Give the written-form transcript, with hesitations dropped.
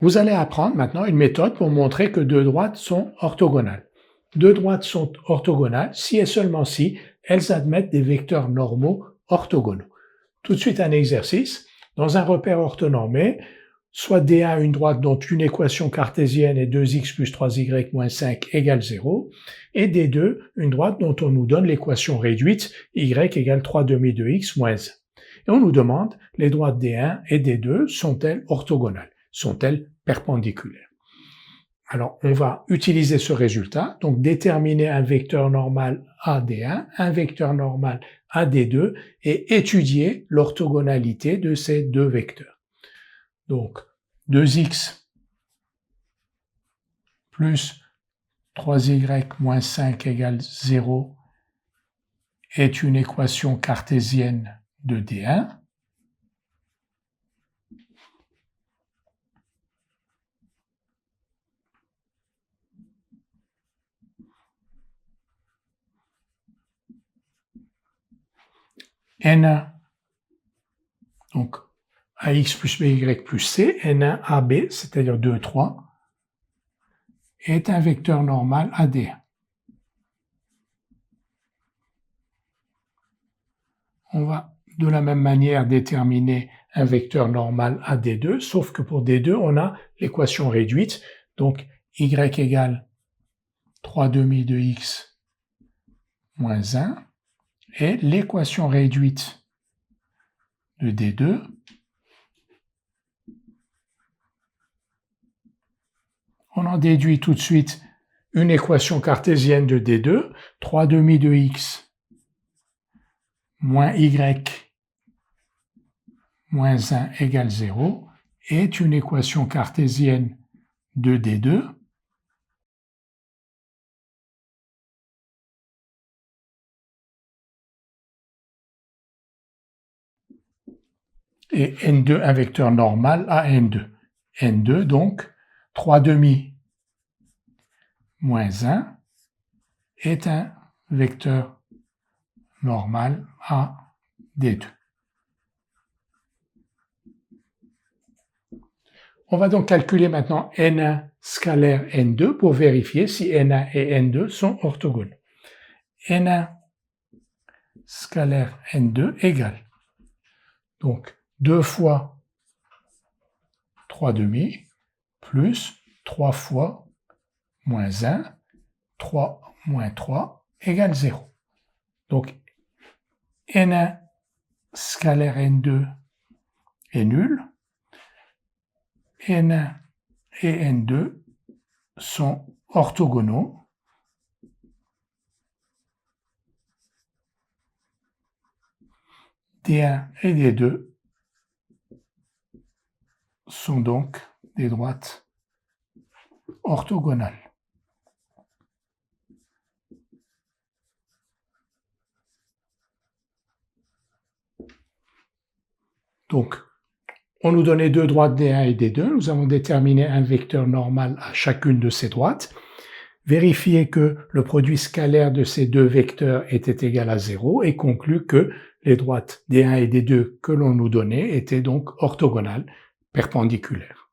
Vous allez apprendre maintenant une méthode pour montrer que deux droites sont orthogonales. Deux droites sont orthogonales si et seulement si elles admettent des vecteurs normaux orthogonaux. Tout de suite un exercice. Dans un repère orthonormé, soit D1 une droite dont une équation cartésienne est 2x plus 3y moins 5 égale 0, et D2 une droite dont on nous donne l'équation réduite y égale 3 demi de x moins 1. Et on nous demande les droites D1 et D2 sont-elles orthogonales? Sont-elles perpendiculaires? Alors, on va utiliser ce résultat, donc déterminer un vecteur normal AD1, un vecteur normal AD2 et étudier l'orthogonalité de ces deux vecteurs. Donc, 2x plus 3y moins 5 égale 0 est une équation cartésienne de D1. N1, donc ax plus by plus c, N1 AB, c'est-à-dire 2, 3, est un vecteur normal AD1. On va de la même manière déterminer un vecteur normal AD2, sauf que pour D2, on a l'équation réduite, donc y égale 3 demi de x moins 1, et l'équation réduite de D2 on en déduit tout de suite une équation cartésienne de D2, 3 demi de x moins y moins 1 égale 0, est une équation cartésienne de D2 et N2 un vecteur normal à N2. N2 donc 3 demi moins 1 est un vecteur normal à D2. On va donc calculer maintenant N1 scalaire N2 pour vérifier si N1 et N2 sont orthogonaux. N1 scalaire N2 égale donc 2 fois 3 demi plus 3 fois moins 1, 3 moins 3 égale 0. Donc N1 scalaire N2 est nul. N1 et N2 sont orthogonaux. D1 et D2 sont donc des droites orthogonales. Donc, on nous donnait deux droites D1 et D2, nous avons déterminé un vecteur normal à chacune de ces droites, vérifié que le produit scalaire de ces deux vecteurs était égal à 0 et conclu que les droites D1 et D2 que l'on nous donnait étaient donc orthogonales, perpendiculaires.